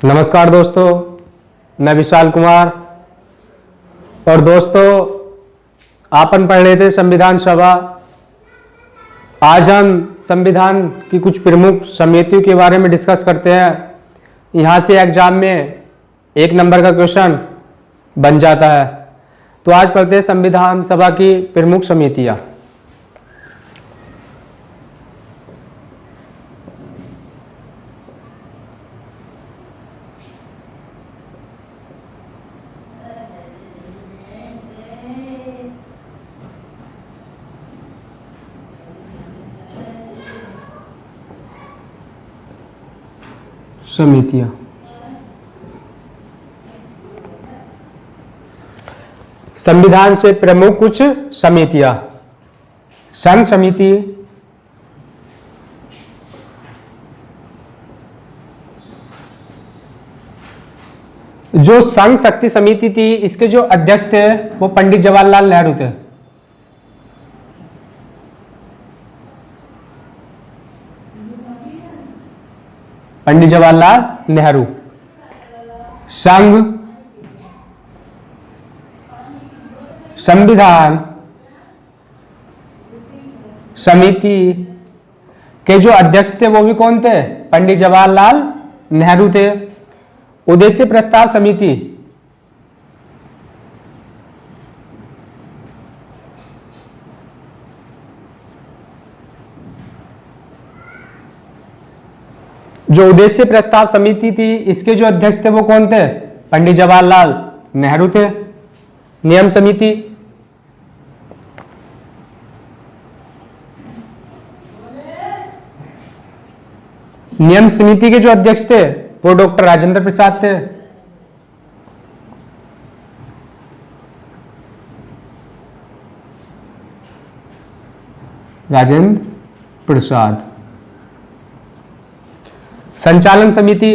नमस्कार दोस्तों, मैं विशाल कुमार। और दोस्तों, आपन पढ़ रहे थे संविधान सभा। आज हम संविधान की कुछ प्रमुख समितियों के बारे में डिस्कस करते हैं। यहाँ से एग्जाम में 1 नंबर का क्वेश्चन बन जाता है। तो आज पढ़ते हैं संविधान सभा की प्रमुख समितियाँ। समितियां संविधान से प्रमुख कुछ समितियां। संघ समिति, जो संघ शक्ति समिति थी, इसके जो अध्यक्ष थे वो पंडित जवाहरलाल नेहरू थे। पंडित जवाहरलाल नेहरू। संघ संविधान समिति के जो अध्यक्ष थे वो भी कौन थे? पंडित जवाहरलाल नेहरू थे। उद्देश्य प्रस्ताव समिति, जो उद्देश्य प्रस्ताव समिति थी, इसके जो अध्यक्ष थे वो कौन थे? पंडित जवाहरलाल नेहरू थे। नियम समिति, नियम समिति के जो अध्यक्ष थे वो डॉक्टर राजेंद्र प्रसाद थे। राजेंद्र प्रसाद। संचालन समिति,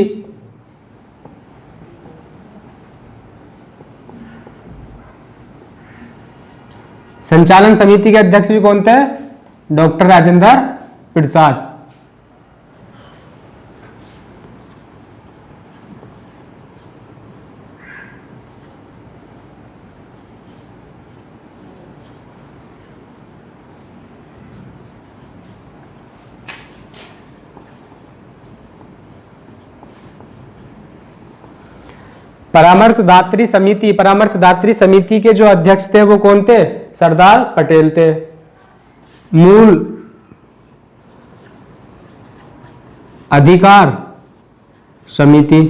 संचालन समिति के अध्यक्ष भी कौन थे? डॉक्टर राजेंद्र प्रसाद। परामर्शदात्री समिति, परामर्शदात्री समिति के जो अध्यक्ष थे वो कौन थे? सरदार पटेल थे। मूल अधिकार समिति,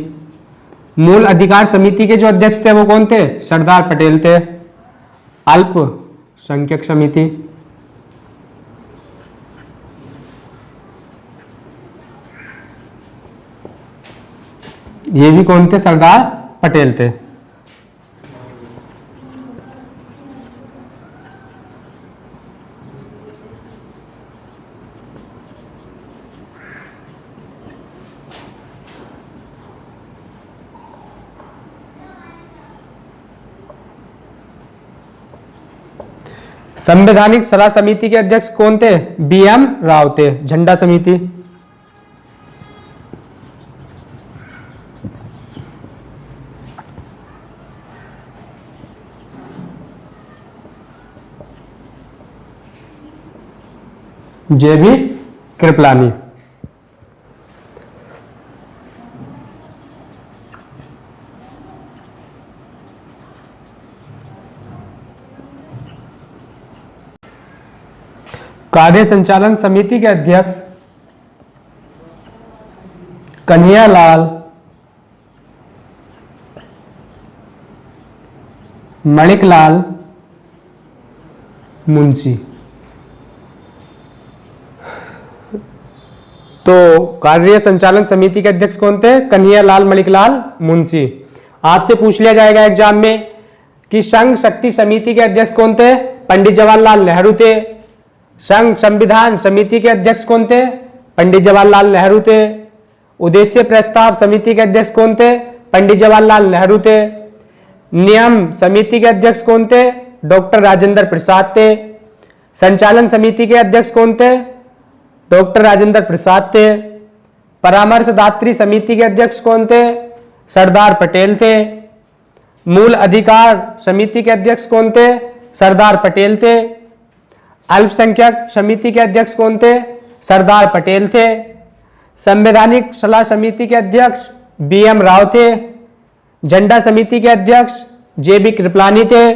मूल अधिकार समिति के जो अध्यक्ष थे वो कौन थे? सरदार पटेल थे। अल्पसंख्यक समिति, ये भी कौन थे? सरदार पटेल थे। संवैधानिक सलाह समिति के अध्यक्ष कौन थे? BM राव थे। झंडा समिति, JB कृपलानी। कार्य संचालन समिति के अध्यक्ष कन्हैयालाल मणिकलाल मुंशी। तो कार्य संचालन समिति के अध्यक्ष कौन थे? कन्हैयालाल मणिकलाल मुंशी। आपसे पूछ लिया जाएगा एग्जाम में कि संघ शक्ति समिति के अध्यक्ष कौन थे? पंडित जवाहरलाल नेहरू थे। संघ संविधान समिति के अध्यक्ष कौन थे? पंडित जवाहरलाल नेहरू थे। उद्देश्य प्रस्ताव समिति के अध्यक्ष कौन थे? पंडित जवाहरलाल नेहरू थे। नियम समिति के अध्यक्ष कौन थे? डॉक्टर राजेंद्र प्रसाद थे। संचालन समिति के अध्यक्ष कौन थे? डॉक्टर राजेंद्र प्रसाद थे। परामर्शदात्री समिति के अध्यक्ष कौन थे? सरदार पटेल थे। मूल अधिकार समिति के अध्यक्ष कौन थे? सरदार पटेल थे। अल्पसंख्यक समिति के अध्यक्ष कौन थे? सरदार पटेल थे। संवैधानिक सलाह समिति के अध्यक्ष BM राव थे। झंडा समिति के अध्यक्ष JB कृपलानी थे।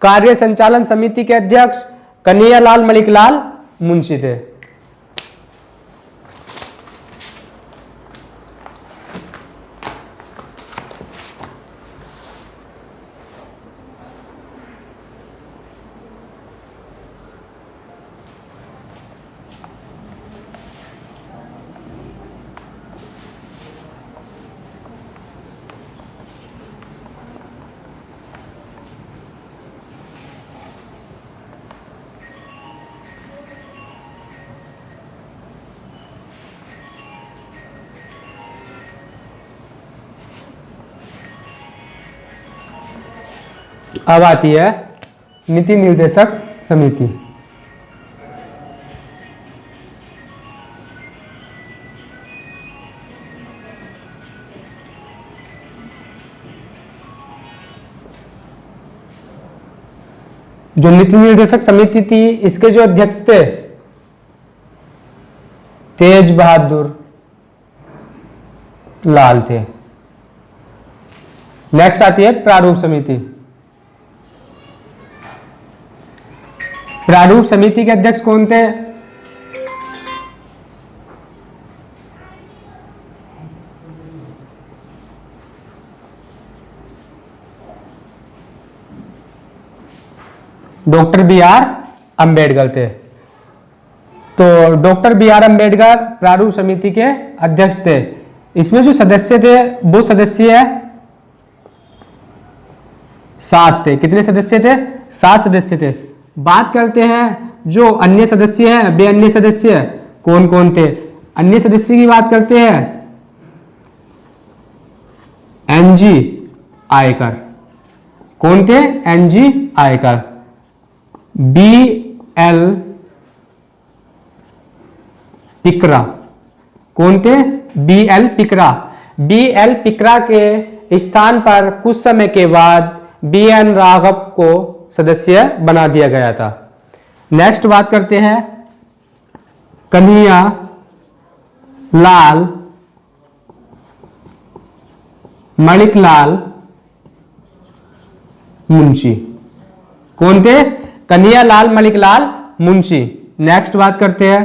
कार्य संचालन समिति के अध्यक्ष कन्हैयालाल मणिकलाल मुंशी थे। अब आती है नीति निर्देशक समिति। जो नीति निर्देशक समिति थी, इसके जो अध्यक्ष थे तेज बहादुर लाल थे। नेक्स्ट आती है प्रारूप समिति। प्रारूप समिति के अध्यक्ष कौन थे? डॉक्टर BR अंबेडकर थे। तो डॉक्टर BR अंबेडकर प्रारूप समिति के अध्यक्ष थे। इसमें जो सदस्य थे वो सदस्य 7 थे। कितने सदस्य थे? 7 सदस्य थे। बात करते हैं जो अन्य सदस्य हैं, वे अन्य सदस्य कौन कौन थे? अन्य सदस्य की बात करते हैं NG आयकर। कौन थे? NG आयकर। BL पिकरा। कौन थे? BL पिकरा। BL पिकरा के स्थान पर कुछ समय के बाद BN राघव को सदस्य बना दिया गया था। नेक्स्ट बात करते हैं कन्हैया लाल मणिकलाल मुंशी। कौन थे? कन्हैयालाल मणिकलाल मुंशी। नेक्स्ट बात करते हैं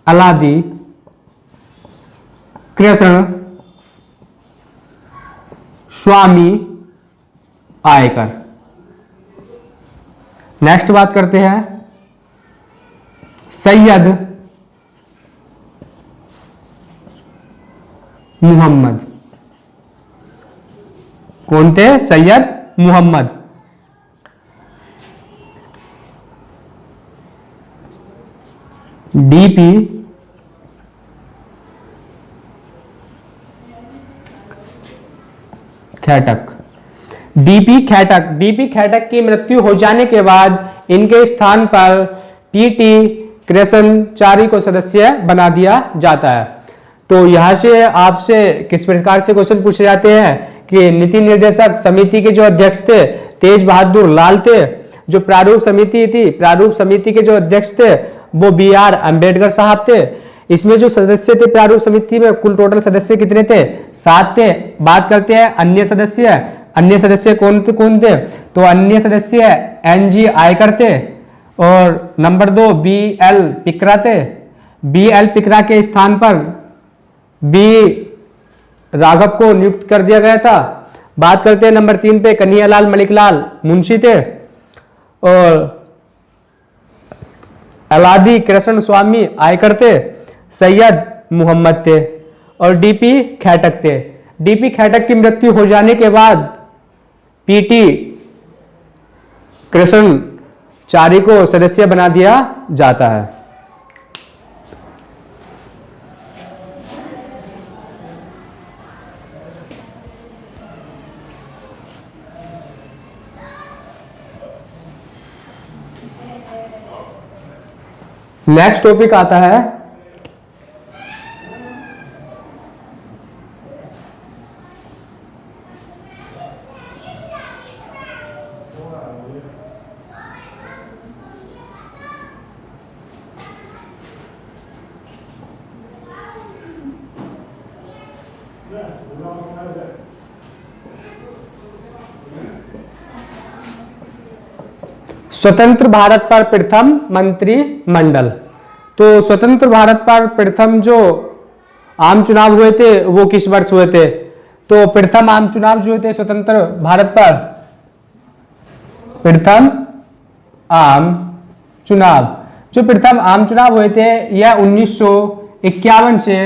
अलादी कृष्ण स्वामी आयकर। नेक्स्ट बात करते हैं सैयद मुहम्मद। कौन थे? सैयद मुहम्मद। DP खैटक। DP खैटक की मृत्यु हो जाने के बाद इनके स्थान पर PT कृष्णचारी को सदस्य बना दिया जाता है। तो यहां से आपसे किस प्रकार से क्वेश्चन पूछे जाते हैं कि नीति निर्देशक समिति के जो अध्यक्ष थे तेज बहादुर लाल थे। जो प्रारूप समिति थी, प्रारूप समिति के जो अध्यक्ष थे वो BR अंबेडकर साहब थे। इसमें जो सदस्य थे प्रारूप समिति में, कुल टोटल सदस्य कितने थे? 7 थे। बात करते हैं अन्य सदस्य। अन्य सदस्य कौन थे? तो अन्य सदस्य NG आयकर थे और नंबर 2 BL पिकरा थे। BL पिकरा के स्थान पर B राघव को नियुक्त कर दिया गया था। बात करते हैं नंबर 3 पे कन्हैयालाल मणिकलाल मुंशी थे और अलादी कृष्ण स्वामी आयकर थे। सैयद मुहम्मद थे और DP खैटक थे। DP खैटक की मृत्यु हो जाने के बाद PT कृष्णचारी को सदस्य बना दिया जाता है। नेक्स्ट टॉपिक आता है स्वतंत्र भारत पर प्रथम मंत्रिमंडल। तो स्वतंत्र भारत पर प्रथम जो आम चुनाव हुए थे वो किस वर्ष हुए थे? तो प्रथम आम चुनाव जो हुए थे स्वतंत्र भारत पर, प्रथम आम चुनाव, जो प्रथम आम चुनाव हुए थे यह 1951 से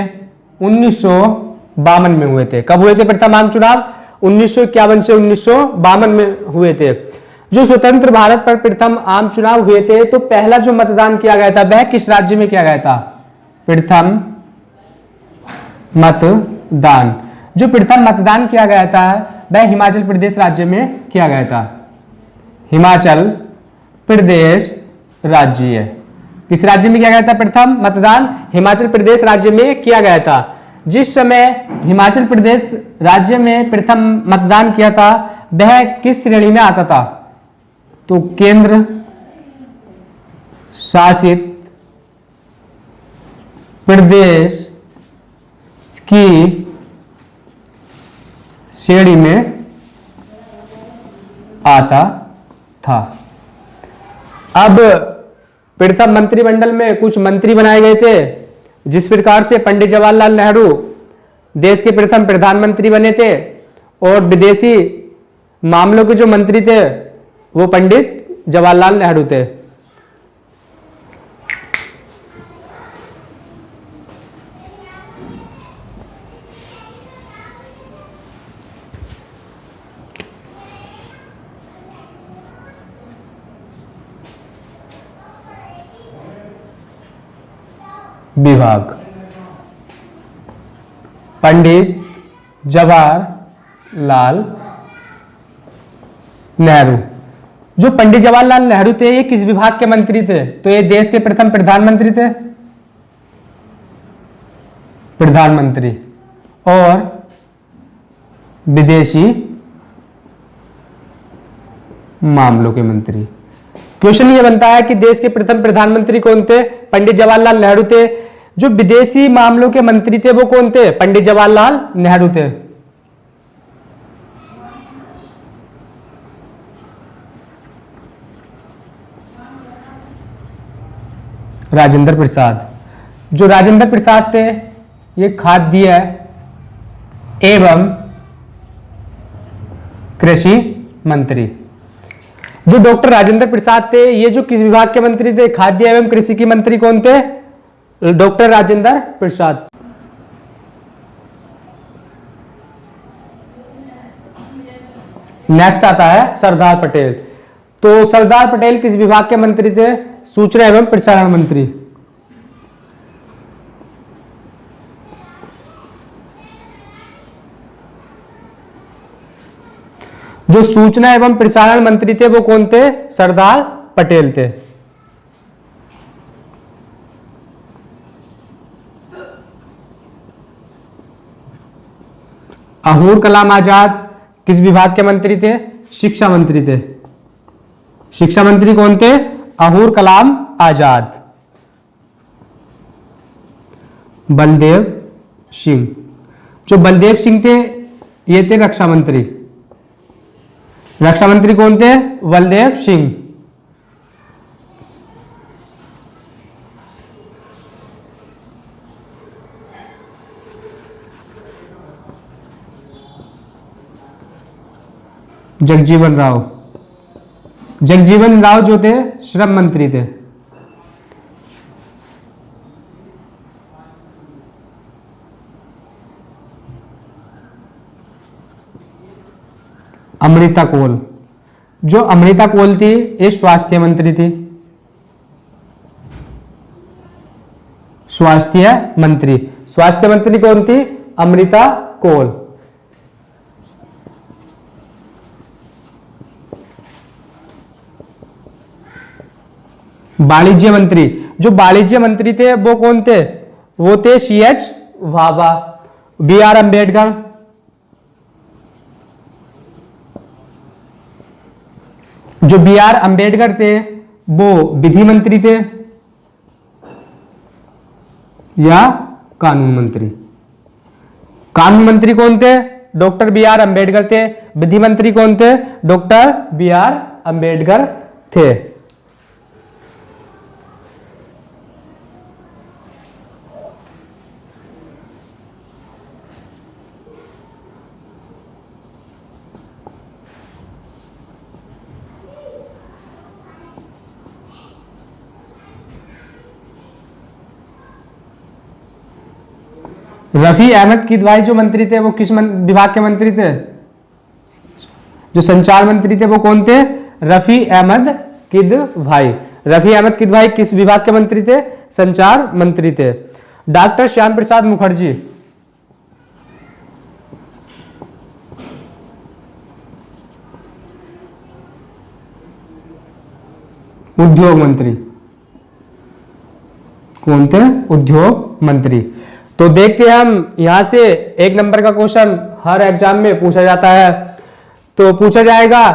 1952 में हुए थे। कब हुए थे प्रथम आम चुनाव? 1951 से 1952 में हुए थे। जो स्वतंत्र भारत पर प्रथम आम चुनाव हुए थे तो पहला जो मतदान किया गया था वह किस राज्य में किया गया था? प्रथम मतदान, जो प्रथम मतदान किया गया था वह हिमाचल प्रदेश राज्य में किया गया था। हिमाचल प्रदेश राज्य, किस राज्य में किया गया था प्रथम मतदान? हिमाचल प्रदेश राज्य में किया गया था। जिस समय हिमाचल प्रदेश राज्य में प्रथम मतदान किया था वह किस श्रेणी में आता था? तो केंद्र शासित प्रदेश की श्रेणी में आता था। अब प्रथम मंत्रिमंडल में कुछ मंत्री बनाए गए थे। जिस प्रकार से पंडित जवाहरलाल नेहरू देश के प्रथम प्रधानमंत्री बने थे और विदेशी मामलों के जो मंत्री थे वो पंडित जवाहरलाल नेहरू थे। विभाग, पंडित जवाहरलाल नेहरू। जो पंडित जवाहरलाल नेहरू थे ये किस विभाग के मंत्री थे? तो ये देश के प्रथम प्रधानमंत्री थे, प्रधानमंत्री और विदेशी मामलों के मंत्री। क्वेश्चन ये बनता है कि देश के प्रथम प्रधानमंत्री कौन थे? पंडित जवाहरलाल नेहरू थे। जो विदेशी मामलों के मंत्री थे वो कौन थे? पंडित जवाहरलाल नेहरू थे। राजेंद्र प्रसाद, जो राजेंद्र प्रसाद थे ये खाद्य एवं कृषि मंत्री। जो डॉक्टर राजेंद्र प्रसाद थे ये जो किस विभाग के मंत्री थे? खाद्य एवं कृषि के मंत्री कौन थे? डॉक्टर राजेंद्र प्रसाद। नेक्स्ट आता है सरदार पटेल। तो सरदार पटेल किस विभाग के मंत्री थे? सूचना एवं प्रसारण मंत्री। जो सूचना एवं प्रसारण मंत्री थे वो कौन थे? सरदार पटेल थे। अहूर कलाम आजाद किस विभाग के मंत्री थे? शिक्षा मंत्री थे। शिक्षा मंत्री कौन थे? अहूर कलाम आजाद। बलदेव सिंह, जो बलदेव सिंह थे ये थे रक्षा मंत्री। रक्षा मंत्री कौन थे? बलदेव सिंह। जगजीवन राव, जगजीवन राव जो थे श्रम मंत्री थे। अमृता कोल, जो अमृता कोल थी ये स्वास्थ्य मंत्री थी। स्वास्थ्य मंत्री, स्वास्थ्य मंत्री कौन थी? अमृता कोल। वाणिज्य मंत्री, जो वाणिज्य मंत्री थे वो कौन थे? वो थे CH वाबा। BR अम्बेडकर, जो BR अम्बेडकर थे वो विधि मंत्री थे या कानून मंत्री? कानून मंत्री कौन थे? डॉक्टर बी आर अम्बेडकर थे। विधि मंत्री कौन थे? डॉक्टर बी आर अम्बेडकर थे। रफी अहमद किदवाई जो मंत्री थे वो किस विभाग के मंत्री थे? जो संचार मंत्री थे वो कौन थे? रफी अहमद किदवाई। रफी अहमद किदवाई किस विभाग के मंत्री थे? संचार मंत्री थे। डॉक्टर श्याम प्रसाद मुखर्जी उद्योग मंत्री कौन थे? उद्योग मंत्री। तो देखते हैं हम यहां से 1 नंबर का क्वेश्चन हर एग्जाम में पूछा जाता है। तो पूछा जाएगा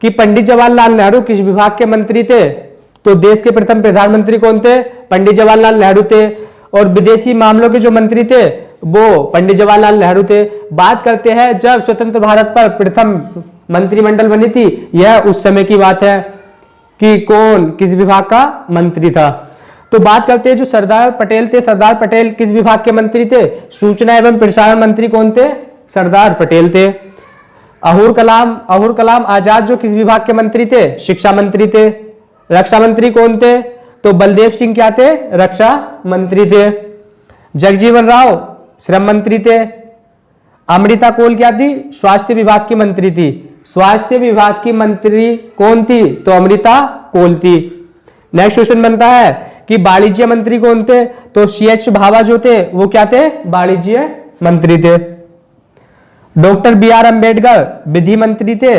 कि पंडित जवाहरलाल नेहरू किस विभाग के मंत्री थे? तो देश के प्रथम प्रधानमंत्री कौन थे? पंडित जवाहरलाल नेहरू थे। और विदेशी मामलों के जो मंत्री थे वो पंडित जवाहरलाल नेहरू थे। बात करते हैं जब स्वतंत्र भारत पर प्रथम मंत्रिमंडल बनी थी, यह उस समय की बात है कि कौन किस विभाग का मंत्री था। तो बात करते हैं जो सरदार पटेल थे, सरदार पटेल किस विभाग के मंत्री थे? सूचना एवं प्रसारण मंत्री कौन थे? सरदार पटेल थे। अबुल कलाम आजाद जो किस विभाग के मंत्री थे? शिक्षा मंत्री थे। रक्षा मंत्री कौन थे? तो बलदेव सिंह क्या थे? रक्षा मंत्री थे। जगजीवन राव श्रम मंत्री थे। अमृता कौल क्या थी? स्वास्थ्य विभाग की मंत्री थी। स्वास्थ्य विभाग की मंत्री कौन थी? तो अमृता कौल थी। नेक्स्ट क्वेश्चन बनता है कि वाणिज्य मंत्री कौन थे? तो CH भाभा जो थे वो क्या थे? वाणिज्य मंत्री थे। डॉक्टर बी आर अम्बेडकर विधि मंत्री थे।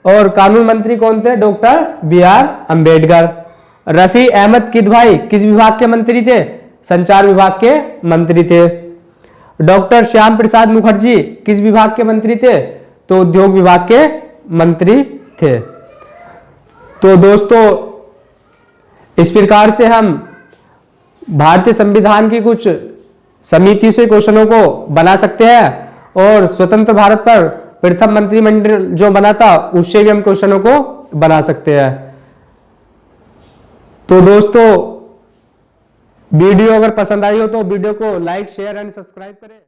और कानून मंत्री कौन थे? Doctor B R Ambedkar. Rafi Ahmed Kidwai किस विभाग के मंत्री थे? संचार विभाग के मंत्री थे। डॉक्टर श्याम प्रसाद मुखर्जी किस विभाग के मंत्री थे? तो उद्योग विभाग के मंत्री थे। तो दोस्तों इस प्रकार से हम भारतीय संविधान की कुछ समिति से क्वेश्चनों को बना सकते हैं और स्वतंत्र भारत पर प्रथम मंत्रिमंडल जो बना था उससे भी हम क्वेश्चनों को बना सकते हैं। तो दोस्तों वीडियो अगर पसंद आई हो तो वीडियो को लाइक, शेयर एंड सब्सक्राइब करें।